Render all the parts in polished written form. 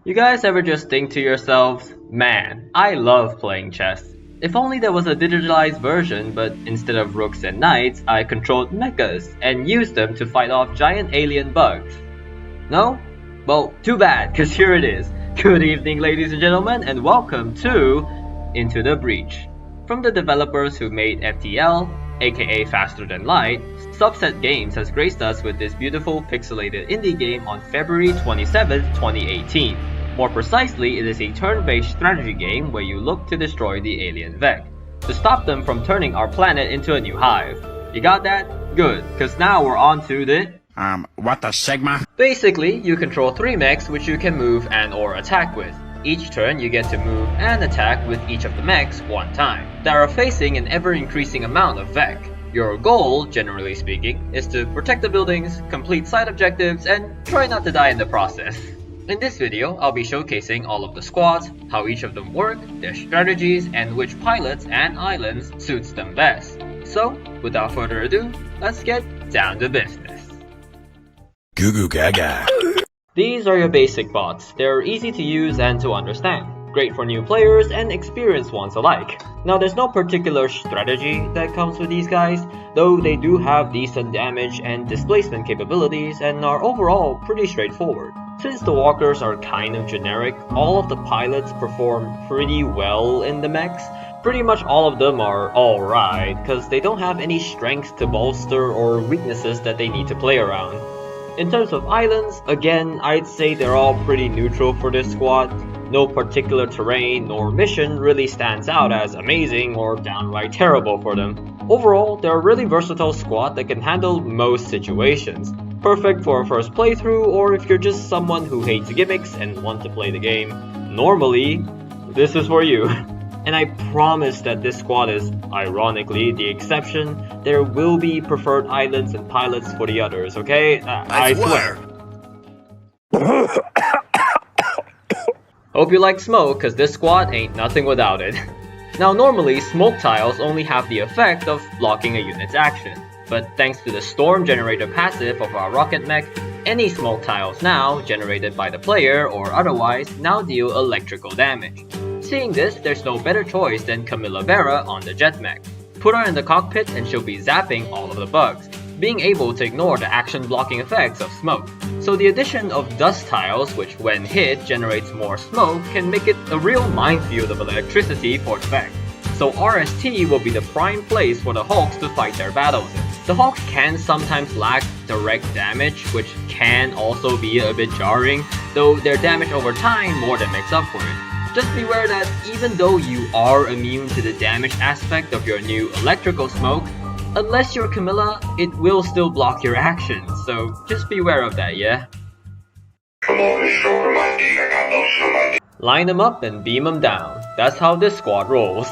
You guys ever just think to yourselves, man, I love playing chess. If only there was a digitalized version, but instead of rooks and knights, I controlled mechas and used them to fight off giant alien bugs. No? Well, too bad, cause here it is. Good evening ladies and gentlemen, and welcome to Into the Breach. From the developers who made FTL, aka Faster Than Light, Subset Games has graced us with this beautiful pixelated indie game on February 27, 2018. More precisely, it is a turn-based strategy game where you look to destroy the alien Vec, to stop them from turning our planet into a new hive. You got that? Good, cause now we're on to the... what the Sigma? Basically, you control 3 mechs which you can move and or attack with. Each turn you get to move and attack with each of the mechs one time, that are facing an ever-increasing amount of Vec. Your goal, generally speaking, is to protect the buildings, complete side objectives, and try not to die in the process. In this video, I'll be showcasing all of the squads, how each of them work, their strategies, and which pilots and islands suits them best. So, without further ado, let's get down to business. Goo goo gaga. These are your basic bots. They're easy to use and to understand. Great for new players and experienced ones alike. Now there's no particular strategy that comes with these guys, though they do have decent damage and displacement capabilities and are overall pretty straightforward. Since the walkers are kind of generic, all of the pilots perform pretty well in the mechs. Pretty much all of them are alright, cause they don't have any strengths to bolster or weaknesses that they need to play around. In terms of islands, again, I'd say they're all pretty neutral for this squad. No particular terrain nor mission really stands out as amazing or downright terrible for them. Overall, they're a really versatile squad that can handle most situations. Perfect for a first playthrough, or if you're just someone who hates gimmicks and want to play the game normally, this is for you. And I promise that this squad is, ironically, the exception. There will be preferred islands and pilots for the others, okay? I swear. Hope you like smoke, cause this squad ain't nothing without it. Now normally, smoke tiles only have the effect of blocking a unit's action. But thanks to the storm generator passive of our rocket mech, any smoke tiles now, generated by the player or otherwise, now deal electrical damage. Seeing this, there's no better choice than Camilla Vera on the jet mech. Put her in the cockpit and she'll be zapping all of the bugs, being able to ignore the action blocking effects of smoke. So the addition of dust tiles, which when hit generates more smoke, can make it a real minefield of electricity for the mech. So RST will be the prime place for the Hulks to fight their battles in. The Hulks can sometimes lack direct damage, which can also be a bit jarring, though their damage over time more than makes up for it. Just beware that even though you are immune to the damage aspect of your new electrical smoke, unless you're Camilla, it will still block your actions, so just beware of that, yeah? Line them up and beam them down. That's how this squad rolls.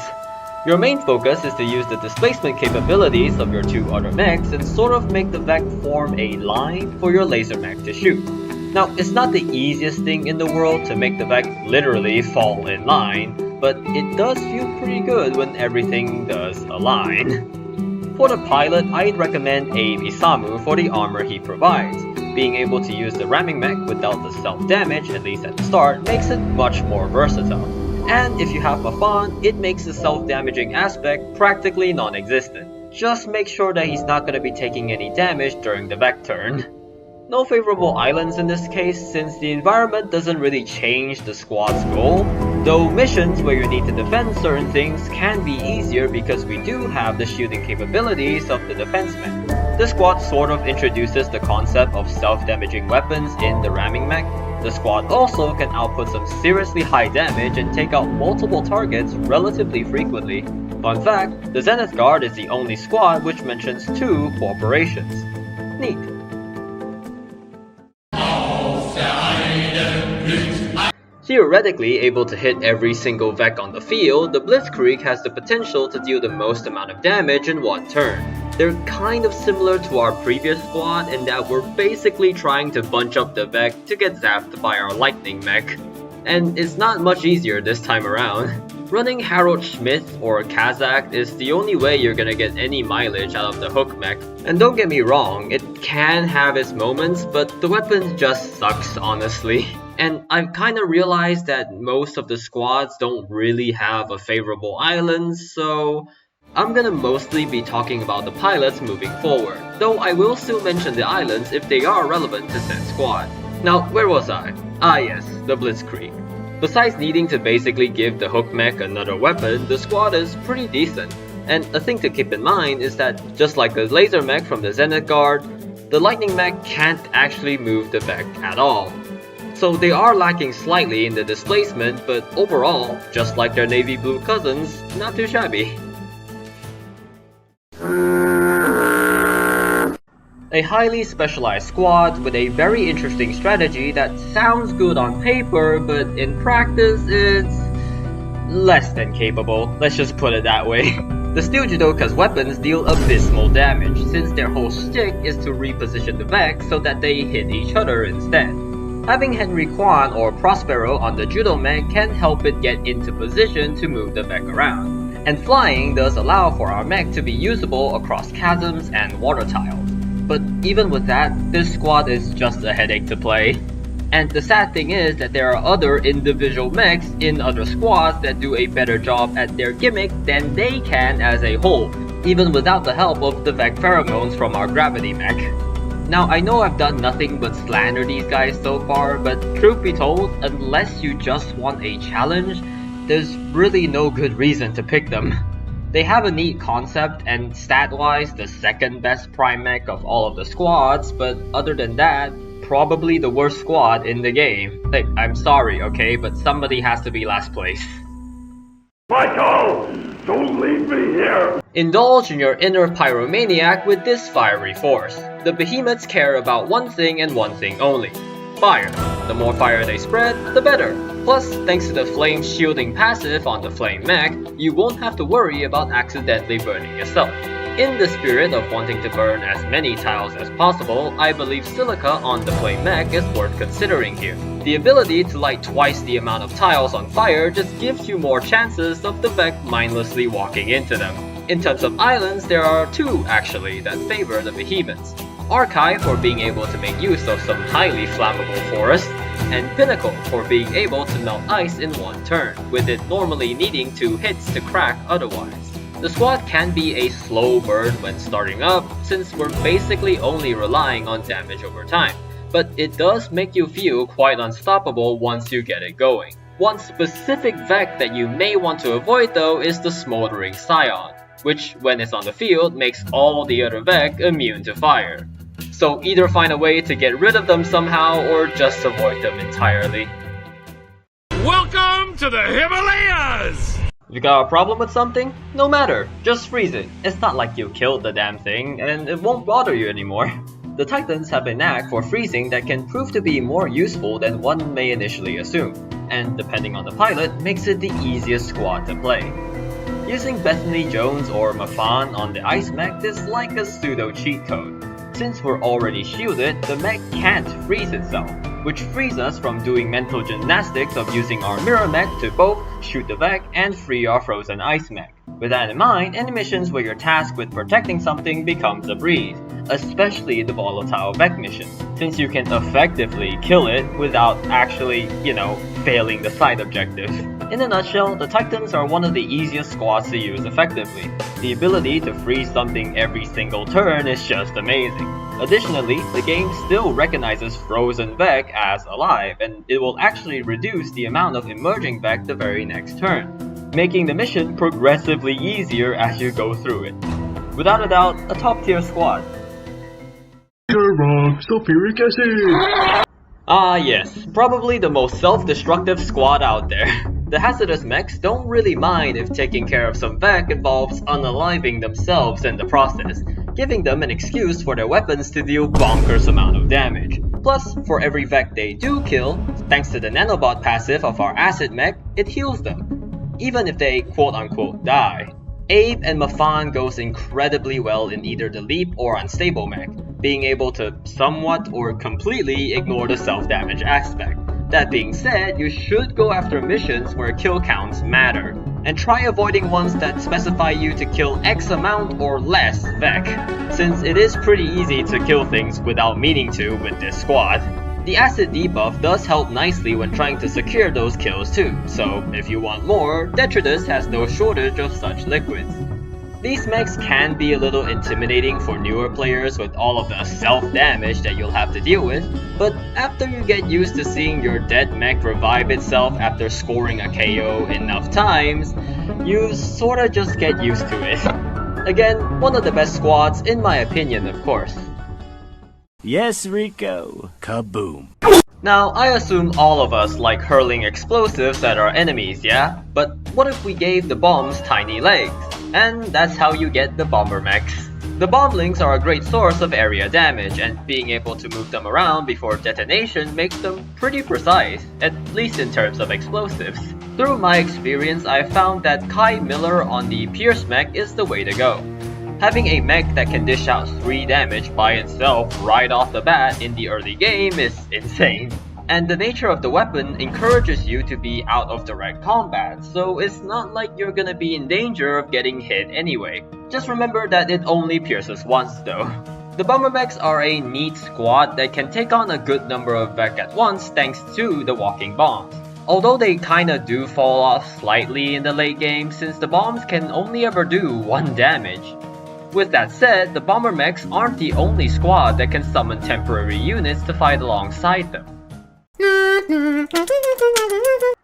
Your main focus is to use the displacement capabilities of your 2 other mechs and sort of make the Vec form a line for your laser mech to shoot. Now, it's not the easiest thing in the world to make the Vec literally fall in line, but it does feel pretty good when everything does align. For the pilot, I'd recommend Abe Isamu for the armor he provides. Being able to use the ramming mech without the self-damage, at least at the start, makes it much more versatile. And if you have Mafan, it makes the self-damaging aspect practically non-existent. Just make sure that he's not going to be taking any damage during the Vec turn. No favorable islands in this case, since the environment doesn't really change the squad's goal, though missions where you need to defend certain things can be easier because we do have the shielding capabilities of the defensemen. The squad sort of introduces the concept of self-damaging weapons in the ramming mech. The squad also can output some seriously high damage and take out multiple targets relatively frequently. Fun fact, the Zenith Guard is the only squad which mentions 2 corporations. Neat. Theoretically able to hit every single Vec on the field, the Blitzkrieg has the potential to deal the most amount of damage in one turn. They're kind of similar to our previous squad in that we're basically trying to bunch up the Vec to get zapped by our lightning mech. And it's not much easier this time around. Running Harold Schmidt or Kazakh is the only way you're gonna get any mileage out of the hook mech. And don't get me wrong, it can have its moments, but the weapon just sucks honestly. And I've kinda realized that most of the squads don't really have a favorable island, so I'm gonna mostly be talking about the pilots moving forward, though I will still mention the islands if they are relevant to said squad. Now, where was I? Ah yes, the Blitzkrieg. Besides needing to basically give the hook mech another weapon, the squad is pretty decent. And a thing to keep in mind is that, just like the laser mech from the Zenith Guard, the lightning mech can't actually move the mech at all. So they are lacking slightly in the displacement, but overall, just like their navy blue cousins, not too shabby. A highly specialized squad with a very interesting strategy that sounds good on paper, but in practice it's less than capable, let's just put it that way. The Steel Judoka's weapons deal abysmal damage, since their whole shtick is to reposition the mech so that they hit each other instead. Having Henry Kwan or Prospero on the Judo mech can help it get into position to move the mech around, and flying does allow for our mech to be usable across chasms and water tiles. But even with that, this squad is just a headache to play. And the sad thing is that there are other individual mechs in other squads that do a better job at their gimmick than they can as a whole, even without the help of the Vec pheromones from our gravity mech. Now, I know I've done nothing but slander these guys so far, but truth be told, unless you just want a challenge, there's really no good reason to pick them. They have a neat concept and stat-wise the second best prime mech of all of the squads, but other than that, probably the worst squad in the game. Like, I'm sorry, okay, but somebody has to be last place. Michael! Don't leave me here! Indulge in your inner pyromaniac with this fiery force. The Behemoths care about one thing and one thing only: fire. The more fire they spread, the better. Plus, thanks to the flame shielding passive on the flame mech, you won't have to worry about accidentally burning yourself. In the spirit of wanting to burn as many tiles as possible, I believe silica on the flame mech is worth considering here. The ability to light twice the amount of tiles on fire just gives you more chances of the mech mindlessly walking into them. In terms of islands, there are two actually that favor the Behemoths. Archive for being able to make use of some highly flammable forests, and Pinnacle for being able to melt ice in one turn, with it normally needing 2 hits to crack otherwise. The squad can be a slow burn when starting up, since we're basically only relying on damage over time, but it does make you feel quite unstoppable once you get it going. One specific Vec that you may want to avoid though is the Smoldering Scion, which when it's on the field makes all the other Vec immune to fire. So either find a way to get rid of them somehow or just avoid them entirely. Welcome to the Himalayas! You got a problem with something? No matter, just freeze it. It's not like you killed the damn thing and it won't bother you anymore. The Titans have a knack for freezing that can prove to be more useful than one may initially assume, and depending on the pilot, makes it the easiest squad to play. Using Bethany Jones or Mafan on the Ice Mech is like a pseudo cheat code. Since we're already shielded, the mech can't freeze itself, which frees us from doing mental gymnastics of using our mirror mech to both shoot the Vec and free our frozen ice mech. With that in mind, any missions where you're tasked with protecting something becomes a breeze, especially the volatile Vec mission, since you can effectively kill it without actually, failing the side objective. In a nutshell, the Titans are one of the easiest squads to use effectively. The ability to freeze something every single turn is just amazing. Additionally, the game still recognizes frozen Vec as alive, and it will actually reduce the amount of emerging Vec the very next turn, making the mission progressively easier as you go through it. Without a doubt, a top tier squad. You're wrong, sulfuric acid! Ah yes, probably the most self-destructive squad out there. The Hazardous Mechs don't really mind if taking care of some Vec involves unaliving themselves in the process, giving them an excuse for their weapons to deal bonkers amount of damage. Plus, for every Vec they do kill, thanks to the nanobot passive of our Acid Mech, it heals them, even if they quote-unquote die. Abe and Mafan goes incredibly well in either the Leap or Unstable Mech, being able to somewhat or completely ignore the self-damage aspect. That being said, you should go after missions where kill counts matter, and try avoiding ones that specify you to kill X amount or less Vec, since it is pretty easy to kill things without meaning to with this squad. The acid debuff does help nicely when trying to secure those kills too, so if you want more, Detritus has no shortage of such liquids. These mechs can be a little intimidating for newer players with all of the self-damage that you'll have to deal with, but after you get used to seeing your dead mech revive itself after scoring a KO enough times, you sorta just get used to it. Again, one of the best squads in my opinion, of course. Yes, Rico. Kaboom. Now, I assume all of us like hurling explosives at our enemies, yeah? But what if we gave the bombs tiny legs? And that's how you get the Bombermechs. The bomblings are a great source of area damage, and being able to move them around before detonation makes them pretty precise, at least in terms of explosives. Through my experience, I've found that Kai Miller on the Pierce mech is the way to go. Having a mech that can dish out 3 damage by itself right off the bat in the early game is insane. And the nature of the weapon encourages you to be out of direct combat, so it's not like you're gonna be in danger of getting hit anyway. Just remember that it only pierces once though. The Bombermechs are a neat squad that can take on a good number of mech at once thanks to the walking bombs. Although they kinda do fall off slightly in the late game since the bombs can only ever do 1 damage. With that said, the Bombermechs aren't the only squad that can summon temporary units to fight alongside them.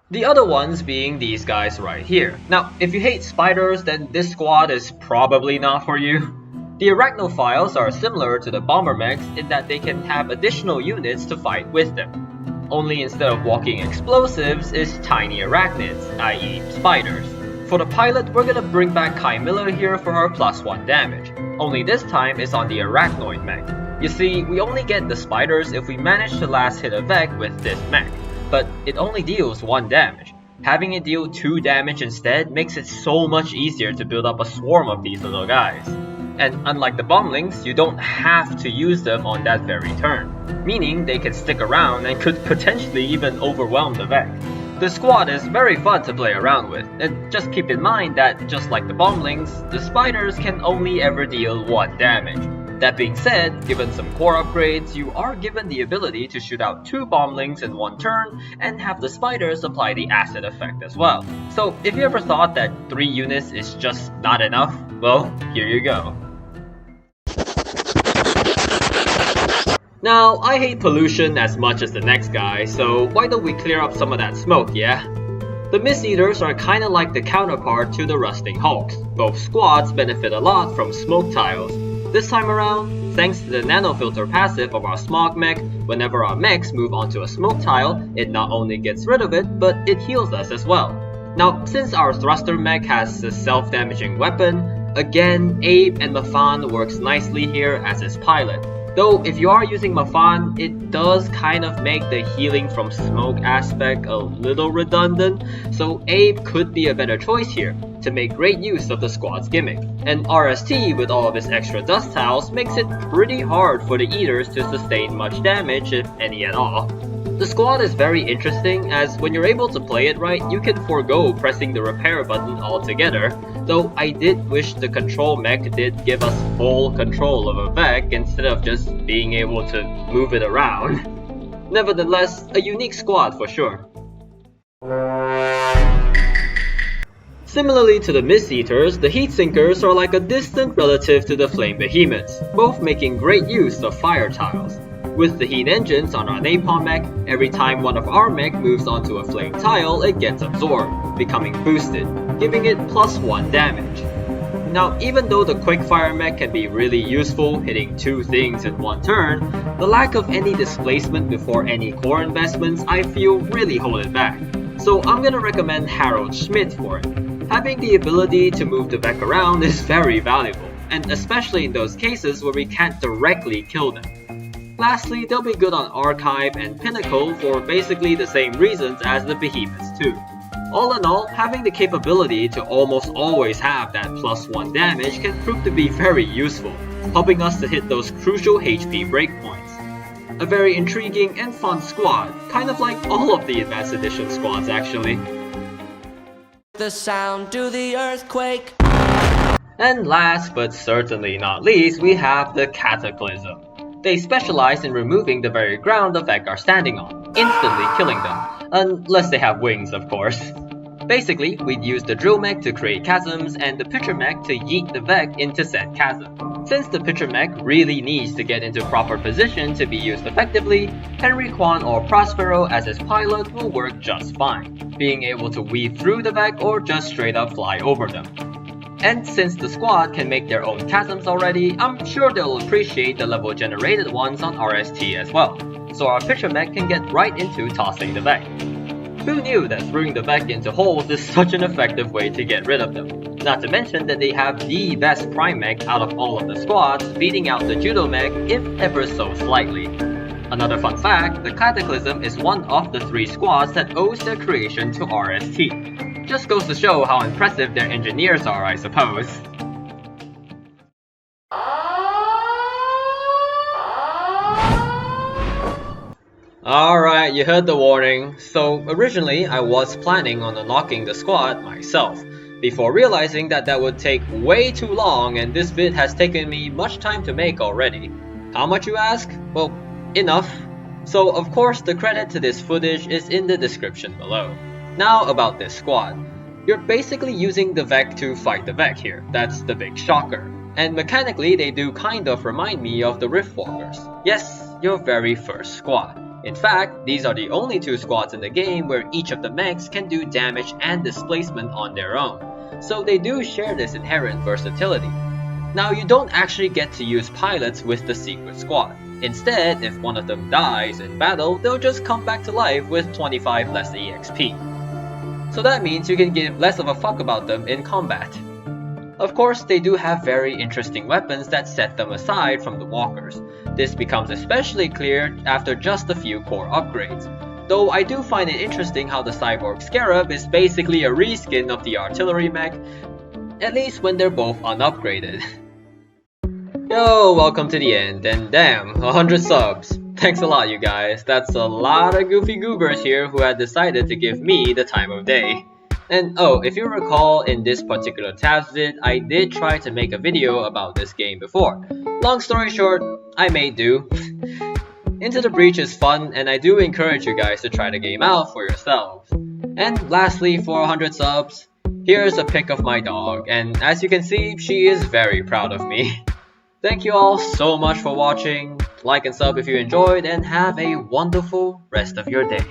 The other ones being these guys right here. Now, if you hate spiders, then this squad is probably not for you. The Arachnophiles are similar to the Bombermechs in that they can have additional units to fight with them. Only instead of walking explosives is tiny arachnids, i.e. spiders. For the pilot, we're gonna bring back Kai Miller here for our +1 damage. Only this time it's on the Arachnoid mech. You see, we only get the spiders if we manage to last hit a Vec with this mech, but it only deals 1 damage. Having it deal 2 damage instead makes it so much easier to build up a swarm of these little guys. And unlike the bomblings, you don't have to use them on that very turn, meaning they can stick around and could potentially even overwhelm the Vec. The squad is very fun to play around with, and just keep in mind that just like the bomblings, the spiders can only ever deal 1 damage. That being said, given some core upgrades, you are given the ability to shoot out 2 bomblings in 1 turn and have the spiders apply the acid effect as well. So if you ever thought that 3 units is just not enough, well, here you go. Now, I hate pollution as much as the next guy, so why don't we clear up some of that smoke, yeah? The Mist Eaters are kinda like the counterpart to the Rusting Hulks. Both squads benefit a lot from smoke tiles. This time around, thanks to the nanofilter passive of our Smog mech, whenever our mechs move onto a smoke tile, it not only gets rid of it, but it heals us as well. Now, since our thruster mech has a self-damaging weapon, again, Abe and Mafan works nicely here as his pilot. Though if you are using Mafan, it does kind of make the healing from smoke aspect a little redundant, so Abe could be a better choice here to make great use of the squad's gimmick. And RST with all of his extra dust tiles makes it pretty hard for the Eaters to sustain much damage, if any at all. The squad is very interesting as when you're able to play it right, you can forego pressing the repair button altogether, though I did wish the control mech did give us full control of a Vec instead of just being able to move it around. Nevertheless, a unique squad for sure. Similarly to the Mist Eaters, the Heat Sinkers are like a distant relative to the Flame Behemoths, both making great use of fire tiles. With the heat engines on our Napalm mech, every time one of our mech moves onto a flame tile, it gets absorbed, becoming boosted, giving it +1 damage. Now, even though the Quickfire mech can be really useful, hitting 2 things in 1 turn, the lack of any displacement before any core investments I feel really hold it back. So I'm gonna recommend Harold Schmidt for it. Having the ability to move the Vec around is very valuable, and especially in those cases where we can't directly kill them. Lastly, they'll be good on Archive and Pinnacle for basically the same reasons as the Behemoths too. All in all, having the capability to almost always have that +1 damage can prove to be very useful, helping us to hit those crucial HP breakpoints. A very intriguing and fun squad, kind of like all of the Advanced Edition squads actually. The sound to the earthquake. And last but certainly not least, we have the Cataclysm. They specialize in removing the very ground the Vec are standing on, instantly killing them, unless they have wings of course. Basically, we'd use the drill mech to create chasms and the pitcher mech to yeet the Vec into said chasm. Since the pitcher mech really needs to get into proper position to be used effectively, Henry Kwan or Prospero as his pilot will work just fine, being able to weave through the Vec or just straight up fly over them. And since the squad can make their own chasms already, I'm sure they'll appreciate the level generated ones on RST as well, so our pitcher mech can get right into tossing the Vec. Who knew that throwing the Vec into holes is such an effective way to get rid of them? Not to mention that they have the best prime mech out of all of the squads, beating out the Judo mech if ever so slightly. Another fun fact, the Cataclysm is one of the 3 squads that owes their creation to RST. Just goes to show how impressive their engineers are, I suppose. Alright, you heard the warning. So originally I was planning on unlocking the squad myself, before realizing that would take way too long and this vid has taken me much time to make already. How much you ask? Well, enough. So of course the credit to this footage is in the description below. Now about this squad. You're basically using the Vec to fight the Vec here, that's the big shocker. And mechanically they do kind of remind me of the Riftwalkers. Yes, your very first squad. In fact, these are the only 2 squads in the game where each of the mechs can do damage and displacement on their own, so they do share this inherent versatility. Now you don't actually get to use pilots with the secret squad. Instead, if one of them dies in battle, they'll just come back to life with 25 less EXP. So that means you can give less of a fuck about them in combat. Of course, they do have very interesting weapons that set them aside from the walkers. This becomes especially clear after just a few core upgrades. Though I do find it interesting how the Cyborg Scarab is basically a reskin of the artillery mech, at least when they're both unupgraded. Yo, welcome to the end, and damn, 100 subs. Thanks a lot you guys, that's a lot of goofy goobers here who had decided to give me the time of day. And oh, if you recall, in this particular tabs vid, I did try to make a video about this game before. Long story short, I made do. Into the Breach is fun, and I do encourage you guys to try the game out for yourselves. And lastly, for 100 subs, here's a pic of my dog, and as you can see, she is very proud of me. Thank you all so much for watching, like and sub if you enjoyed, and have a wonderful rest of your day.